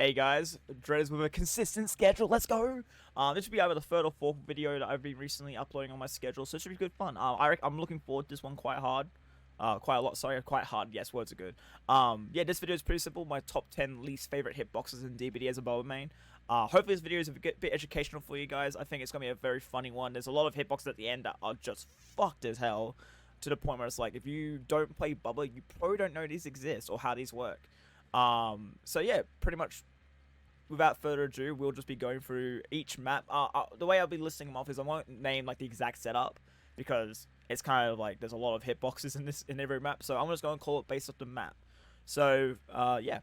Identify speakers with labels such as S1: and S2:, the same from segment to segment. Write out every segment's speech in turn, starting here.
S1: Hey guys, Dreaders with a consistent schedule. Let's go. This should be either the third or fourth video that I've been recently uploading on my schedule, so it should be good fun. I'm looking forward to this one quite hard. Quite a lot. Sorry, quite hard. Yes, words are good. Yeah, this video is pretty simple. My top 10 least favorite hitboxes in DBD as a Bubba main. Hopefully this video is a bit educational for you guys. I think it's gonna be a very funny one. There's a lot of hitboxes at the end that are just fucked as hell, to the point where it's like, if you don't play Bubba, you probably don't know these exist or how these work. So yeah, pretty much without further ado, we'll just be going through each map. The way I'll be listing them off is I won't name like the exact setup, because it's kind of like there's a lot of hitboxes in every map, so I'm just going to call it based off the map. So yeah,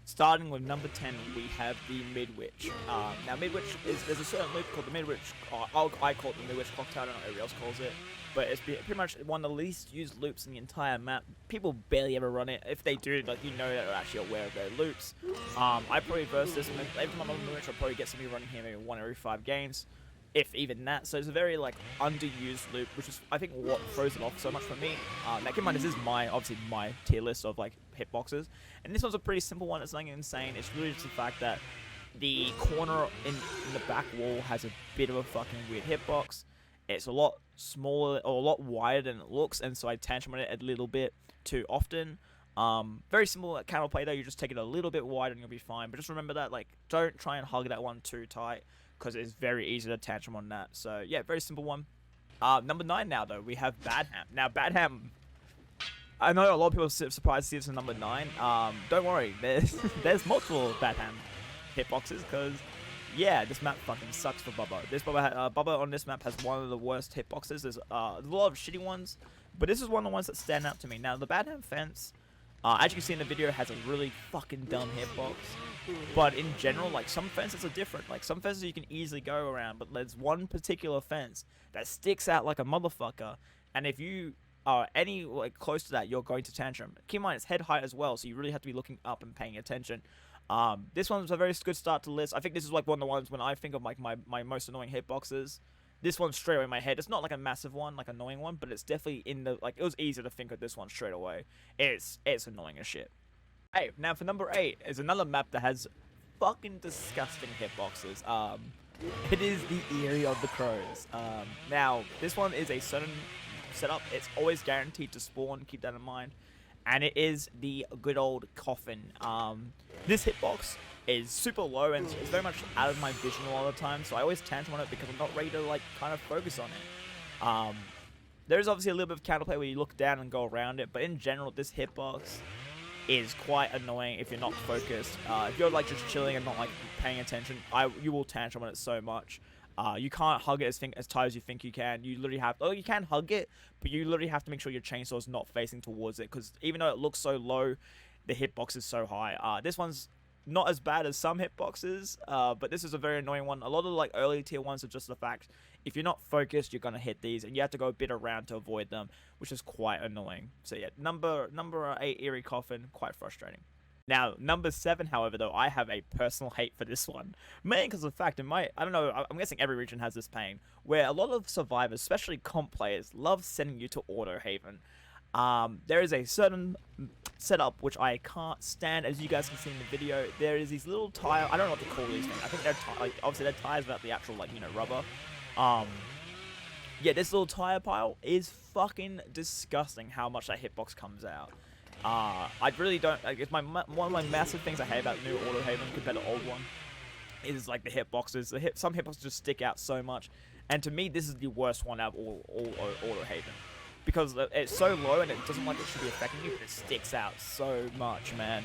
S1: starting with number 10, we have the Midwich. Now Midwich there's a certain loop called the Midwich. I call it the Midwich cocktail. I don't know what everybody else calls it. But it's pretty much one of the least used loops in the entire map. People barely ever run it. If they do, like, you know that they're actually aware of their loops. I probably verse this, every time I'm on the Midwich, I'll probably get somebody running here maybe 1 every 5 games, if even that. So it's a very, like, underused loop, which is, I think, what throws it off so much for me. Now keep in mind, this is obviously my tier list of, like, hitboxes. And this one's a pretty simple one. It's nothing insane. It's really just the fact that the corner in the back wall has a bit of a fucking weird hitbox. It's a lot smaller or a lot wider than it looks, and so I tantrum on it a little bit too often. Very simple counterplay though. You just take it a little bit wider and you'll be fine. But just remember that, like, don't try and hug that one too tight, because it's very easy to tantrum on that. So yeah, very simple one. Number 9 now though, we have Badham. Now Badham, I know a lot of people are surprised to see this in number 9. Don't worry, there's multiple Badham hitboxes, because yeah, this map fucking sucks for Bubba. Bubba on this map has one of the worst hitboxes. There's a lot of shitty ones, but this is one of the ones that stand out to me. Now, the Badham fence, as you can see in the video, has a really fucking dumb hitbox. But in general, like, some fences are different. Like, some fences you can easily go around, but there's one particular fence that sticks out like a motherfucker. And if you are any close to that, you're going to tantrum. Keep in mind, it's head height as well, so you really have to be looking up and paying attention. This one's a very good start to list. I think this is like one of the ones when I think of like my most annoying hitboxes. This one's straight away in my head. It's not like a massive one, like annoying one, but it's definitely in the, like, it was easier to think of this one straight away. It's annoying as shit. Hey, now for number 8 is another map that has fucking disgusting hitboxes. It is the Eyrie of the Crows. Now this one is a certain setup. It's always guaranteed to spawn. Keep that in mind. And it is the good old coffin. This hitbox is super low and it's very much out of my vision a lot of the time, so I always tantrum on it because I'm not ready to, like, kind of focus on it. There's obviously a little bit of counterplay where you look down and go around it, but in general, this hitbox is quite annoying if you're not focused. If you're, like, just chilling and not, like, paying attention, you will tantrum on it so much. You can't hug it as tight as you think you can. You literally have, you can hug it, but you literally have to make sure your chainsaw is not facing towards it, because even though it looks so low, the hitbox is so high. This one's not as bad as some hitboxes, but this is a very annoying one. A lot of the, like, early tier ones are just the fact, if you're not focused, you're gonna hit these, and you have to go a bit around to avoid them, which is quite annoying. So yeah, number 8, Eyrie Coffin, quite frustrating. Now, number 7, however, though, I have a personal hate for this one. Mainly because of the fact, I don't know, I'm guessing every region has this pain, where a lot of survivors, especially comp players, love sending you to Auto Haven. There is a certain setup which I can't stand, as you guys can see in the video. There is these little tire, I don't know what to call these things. I think they're, like, obviously they're tires without the actual, like, you know, rubber. Yeah, this little tire pile is fucking disgusting how much that hitbox comes out. I really don't, like, it's one of my massive things I hate about new Auto Haven compared to old one is, like, the hitboxes. Some hitboxes just stick out so much, and to me this is the worst one out of all Auto Haven, because it's so low and it doesn't like it should be affecting you, but it sticks out so much, man.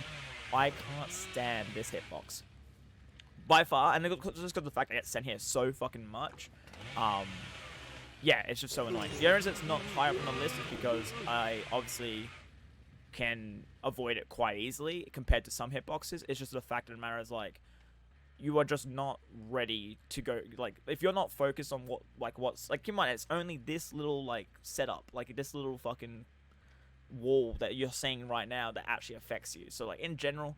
S1: I can't stand this hitbox by far, and just because of the fact I get sent here so fucking much. Yeah, it's just so annoying. The only reason it's not higher up on the list is because I obviously can avoid it quite easily compared to some hitboxes. It's just the fact of the matter is, like, you are just not ready to go, like, if you're not focused on what's, like, keep in mind, it's only this little, like, setup, like, this little fucking wall that you're seeing right now that actually affects you. So, like, in general,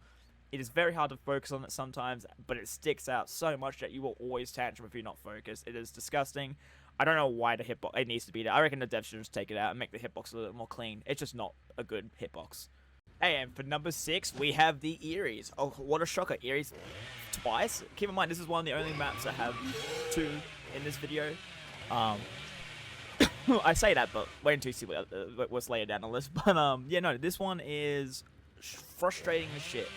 S1: it is very hard to focus on it sometimes, but it sticks out so much that you will always tantrum if you're not focused. It is disgusting. I don't know why the hitbox, it needs to be there. I reckon the devs should just take it out and make the hitbox a little more clean. It's just not a good hitbox. Hey, and for number 6, we have the Eyries. Oh, what a shocker. Eyries twice. Keep in mind, this is one of the only maps that have 2 in this video. I say that, but wait until you see what's later down the list. But, yeah, no, this one is frustrating as shit.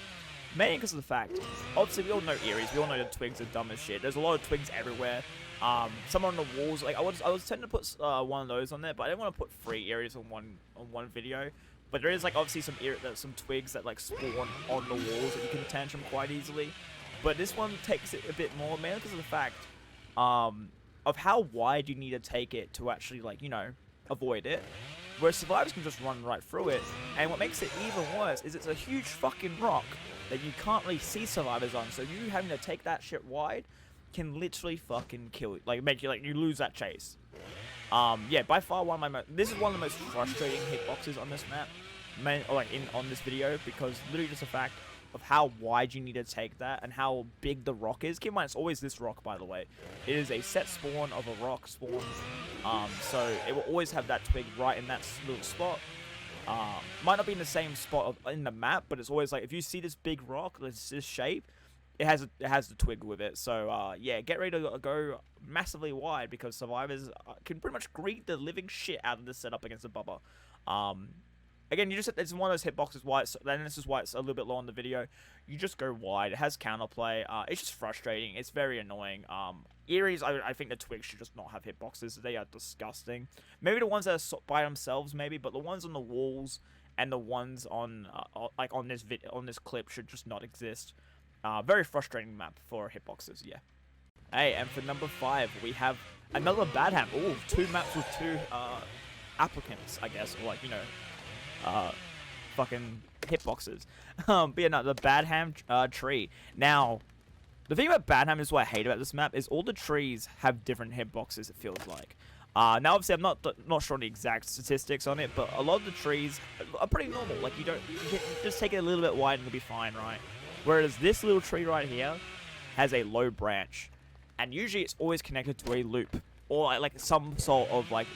S1: Mainly because of the fact, obviously, we all know Eyries. We all know the twigs are dumb as shit. There's a lot of twigs everywhere. Some on the walls. Like I was tending to put one of those on there, but I didn't want to put 3 Eyries on one video. But there is like obviously some twigs that like spawn on the walls that you can tantrum quite easily. But this one takes it a bit more, mainly because of the fact of how wide you need to take it to actually, like, you know, avoid it. Whereas survivors can just run right through it. And what makes it even worse is it's a huge fucking rock that you can't really see survivors on. So you having to take that shit wide can literally fucking kill you, like make you like you lose that chase. Yeah, by far one of my this is one of the most frustrating hitboxes on this map, on this video, because literally just the fact of how wide you need to take that and how big the rock is. Keep in mind, it's always this rock, by the way. It is a set spawn of a rock spawn, so it will always have that twig right in that little spot. Might not be in the same spot in the map, but it's always like if you see this big rock, this shape, it has the twig with it. So yeah, get ready to go massively wide, because survivors can pretty much greet the living shit out of this setup against a Bubba. Again, it's one of those hitboxes. Then this is why it's a little bit low on the video. You just go wide. It has counterplay. It's just frustrating. It's very annoying. Eyries, I think the twigs should just not have hitboxes. They are disgusting. Maybe the ones that are by themselves, maybe, but the ones on the walls and the ones on like on this clip should just not exist. Very frustrating map for hitboxes. Yeah. Hey, and for number 5, we have another bad ham. Ooh, 2 maps with 2 applicants, I guess, or like, you know, fucking hitboxes. But yeah, no, the bad ham tree. Now, the thing about bad ham is what I hate about this map is all the trees have different hitboxes. It feels like. Now, obviously, I'm not sure on the exact statistics on it, but a lot of the trees are pretty normal. Like you just take it a little bit wide and it'll be fine, right? Whereas this little tree right here has a low branch, and usually it's always connected to a loop or like some sort of like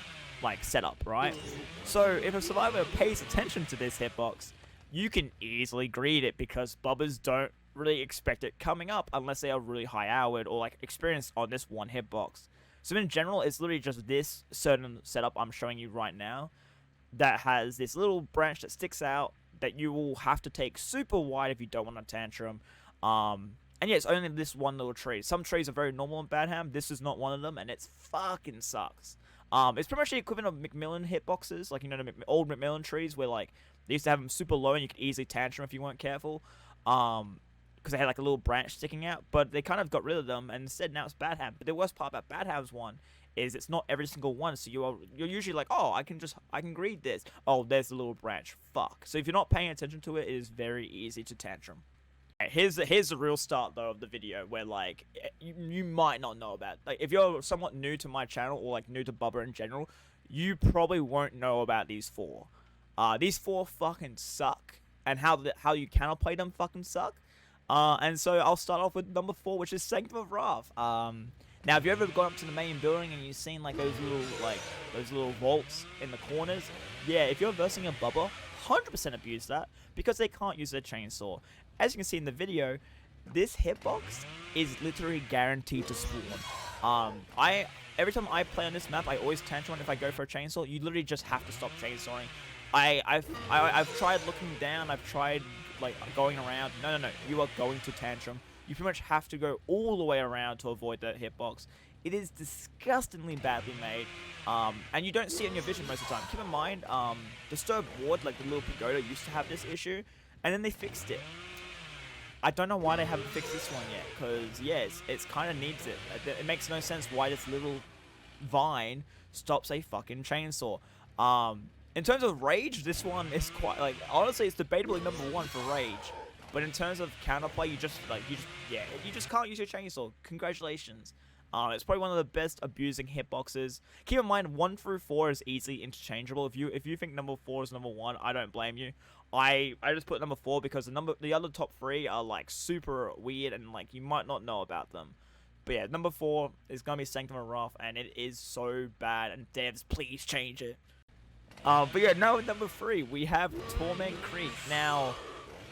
S1: setup, right? So if a survivor pays attention to this hitbox, you can easily greet it, because bubbers don't really expect it coming up unless they are really high houred or like experienced on this one hitbox. So in general, it's literally just this certain setup I'm showing you right now that has this little branch that sticks out that you will have to take super wide if you don't want to tantrum. And yeah, it's only this one little tree. Some trees are very normal in bad ham. This is not one of them, and it fucking sucks. It's pretty much the equivalent of Macmillan hitboxes, like, you know, the old Macmillan trees where, like, they used to have them super low and you could easily tantrum if you weren't careful, because they had, like, a little branch sticking out, but they kind of got rid of them, and instead now it's bad ham. But the worst part about bad ham's one is it's not every single one, so you're usually like, oh, I can greet this. Oh, there's the little branch. Fuck. So if you're not paying attention to it, it is very easy to tantrum. Here's the real start though of the video, where like you might not know about. Like if you're somewhat new to my channel or like new to Bubba in general, you probably won't know about these 4. These 4 fucking suck, and how you counterplay them fucking suck. And so I'll start off with number 4, which is Sanctum of Wrath. Now, have you ever gone up to the main building and you've seen like those little vaults in the corners? Yeah, if you're versing a Bubba, 100% abuse that, because they can't use their chainsaw. As you can see in the video, this hitbox is literally guaranteed to spawn. Every time I play on this map, I always tantrum if I go for a chainsaw. You literally just have to stop chainsawing. I've tried looking down. I've tried like going around. No. You are going to tantrum. You pretty much have to go all the way around to avoid that hitbox. It is disgustingly badly made, and you don't see it in your vision most of the time. Keep in mind, Disturbed Ward, like the little pagoda, used to have this issue, and then they fixed it. I don't know why they haven't fixed this one yet, because yeah, it kind of needs it. It makes no sense why this little vine stops a fucking chainsaw. In terms of rage, this one is quite, like, honestly, it's debatably number 1 for rage. But in terms of counterplay, you just can't use your chainsaw. Congratulations. It's probably one of the best abusing hitboxes. Keep in mind, 1 through 4 is easily interchangeable. If you think number 4 is number 1, I don't blame you. I just put number 4 because the other top 3 are like super weird and like you might not know about them. But yeah, number 4 is gonna be Sanctum of Wrath, and it is so bad. And devs, please change it. But yeah, no, number 3, we have Torment Creek. Now,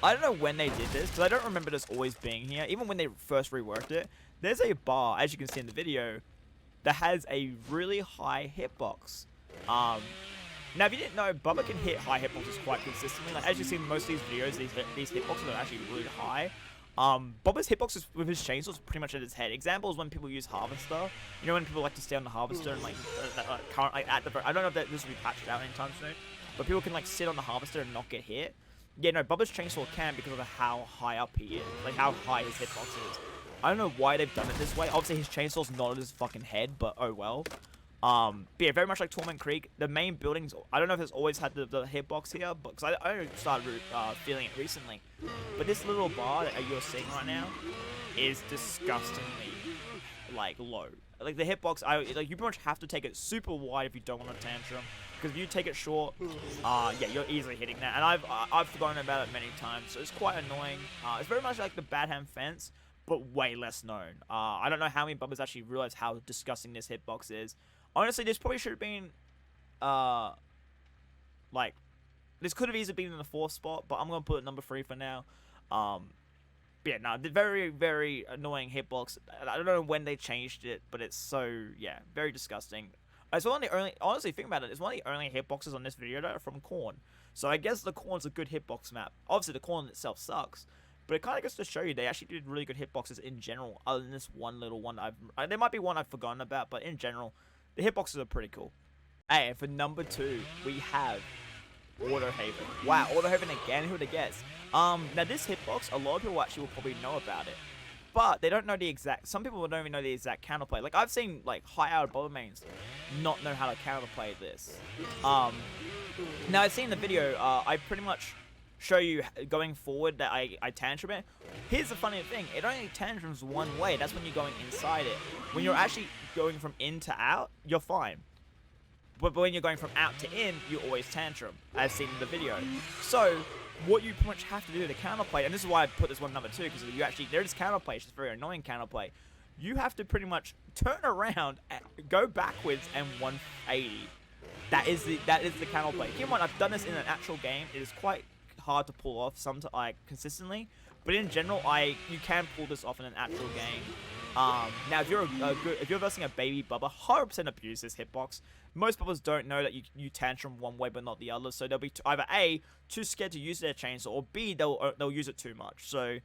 S1: I don't know when they did this, because I don't remember this always being here. Even when they first reworked it, there's a bar, as you can see in the video, that has a really high hitbox. Now, if you didn't know, Bubba can hit high hitboxes quite consistently. Like, as you see in most of these videos, these hitboxes are actually really high. Bubba's hitboxes with his chainsaws pretty much at his head. Examples when people use Harvester. You know when people like to stay on the Harvester and like, I don't know if this will be patched out anytime soon, but people can like sit on the Harvester and not get hit. Yeah, no, Bubba's chainsaw can because of how high up he is, like how high his hitbox is. I don't know why they've done it this way. Obviously, his chainsaw's not at his fucking head, but oh well. But yeah, very much like Torment Creek, the main buildings, I don't know if it's always had the hitbox here, but because I only started feeling it recently. But this little bar that you're seeing right now is disgustingly, like, low. Like, the hitbox, you pretty much have to take it super wide if you don't want to tantrum. Because if you take it short, yeah, you're easily hitting that. And I've forgotten about it many times, so it's quite annoying. It's very much like the Bad Hand Fence, but way less known. I don't know how many Bubbas actually realize how disgusting this hitbox is. Honestly, this probably should have been, like, this could have easily been in the 4th spot, but I'm going to put it number 3 for now. Yeah, no, the very, very annoying hitbox. I don't know when they changed it, but it's so, yeah, very disgusting. It's one of the only, honestly, think about it, it's one of the only hitboxes on this video that are from Corn. So I guess the Corn's a good hitbox map. Obviously, the Corn itself sucks. But it kind of goes to show you they actually did really good hitboxes in general, other than this one little one there might be one I've forgotten about, but in general, the hitboxes are pretty cool. Hey, and for number 2, we have Autohaven. Wow, Autohaven again, who would have guessed? Now this hitbox, a lot of people actually will probably know about it. But they don't know the exact, some people don't even know the exact counterplay. Like, I've seen, like, high-out Bubba mains not know how to counterplay this. Now, I've seen the video, I pretty much show you going forward that I tantrum it. Here's the funny thing, it only tantrums one way, that's when you're going inside it. When you're actually going from in to out, you're fine. But when you're going from out to in, you always tantrum, as seen in the video. So, what you pretty much have to do to counterplay, and this is why I put this one number 2, because you actually, there is counterplay, it's just very annoying counterplay. You have to pretty much turn around, and go backwards, and 180. That is the counterplay. Keep in mind, I've done this in an actual game, it is quite hard to pull off consistently, but in general, you can pull this off in an actual game. Now, if you're versing a baby Bubba, 100% abuse this hitbox. Most Bubbas don't know that you tantrum one way but not the other, so they'll be either A, too scared to use their chainsaw, or B, they'll use it too much. So,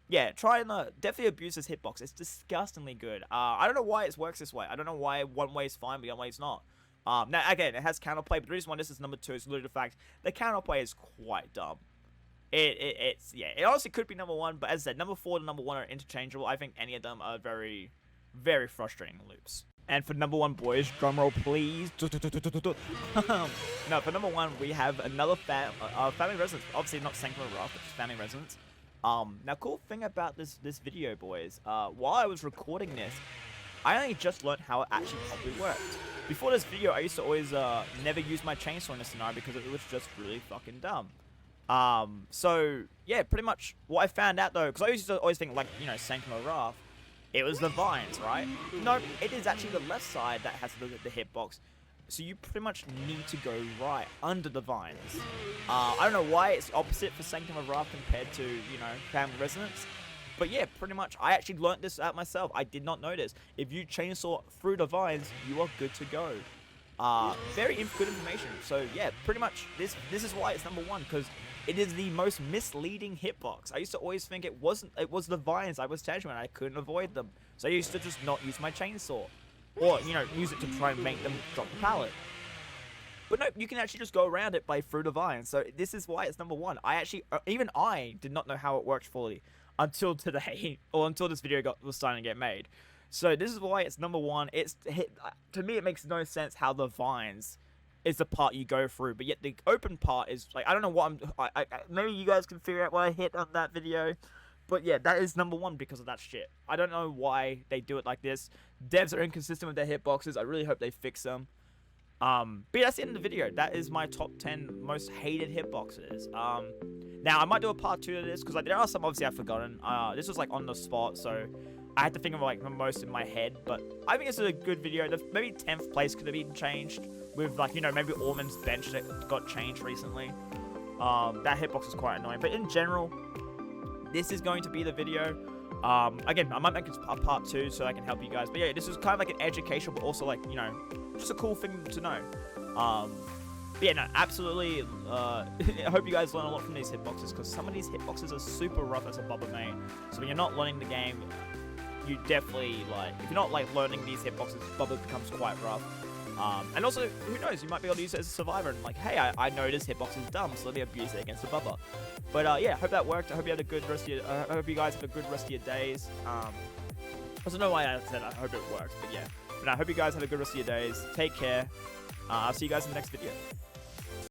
S1: yeah, try and definitely abuse this hitbox. It's disgustingly good. I don't know why it works this way. I don't know why one way is fine, but the other way is not. Now, again, it has counterplay, but the reason why this is number 2 is literally the fact the counterplay is quite dumb. It's yeah, it honestly could be number 1, but as I said, number 4 and number 1 are interchangeable. I think any of them are very, very frustrating loops. And for number 1, boys, drumroll please. No, for number 1, we have another family residence. Obviously not Sanctum of Wrath, but just family residence. Now, cool thing about this video, boys, while I was recording this, I only just learned how it actually properly worked. Before this video, I used to always never use my chainsaw in this scenario because it was just really fucking dumb. So, yeah, pretty much what I found out, though, because I used to always think, like, you know, Sanctum of Wrath, it was the vines, right? No, it is actually the left side that has the hitbox. So you pretty much need to go right under the vines. I don't know why it's opposite for Sanctum of Wrath compared to, you know, Family Resonance. But yeah, pretty much, I actually learnt this out myself. I did not know this. If you chainsaw through the vines, you are good to go. Very good information. So yeah, pretty much, this is why it's number 1, because it is the most misleading hitbox. I used to always think it was the vines I was tantruming and I couldn't avoid them. So I used to just not use my chainsaw. Or, you know, use it to try and make them drop the pallet. But no, you can actually just go around it by through the vines. So this is why it's number 1. Even I did not know how it worked fully until today, or until this video was starting to get made. So this is why it's number 1. To me, it makes no sense how the vines is the part you go through, but yet the open part is, like, I don't know what maybe you guys can figure out what I hit on that video, but yeah, that is number 1 because of that shit. I don't know why they do it like this. Devs are inconsistent with their hitboxes. I really hope they fix them. But that's the end of the video. That is my top 10 most hated hitboxes. Now, I might do a part 2 of this, because there are some obviously I've forgotten. This was, like, on the spot, so I had to think of like the most in my head, but I think this is a good video. Maybe 10th place could have been changed with like, you know, maybe Orman's bench that got changed recently. That hitbox is quite annoying, but in general, this is going to be the video. Again, I might make a part 2 so I can help you guys, but yeah, this is kind of like an educational, but also like, you know, just a cool thing to know. But yeah, no, absolutely. I hope you guys learn a lot from these hitboxes, because some of these hitboxes are super rough as a Bubba main. So when you're not learning the game, you definitely, like, if you're not like learning these hitboxes, Bubba becomes quite rough. And also, who knows, you might be able to use it as a survivor and like, hey, I know this hitbox is dumb, so let me abuse it against a Bubba. But yeah, hope that worked. I hope you had a good rest of your, I hope you guys have a good rest of your days. I don't know why I said I hope it worked, but yeah. But I hope you guys have a good rest of your days. Take care. I'll see you guys in the next video.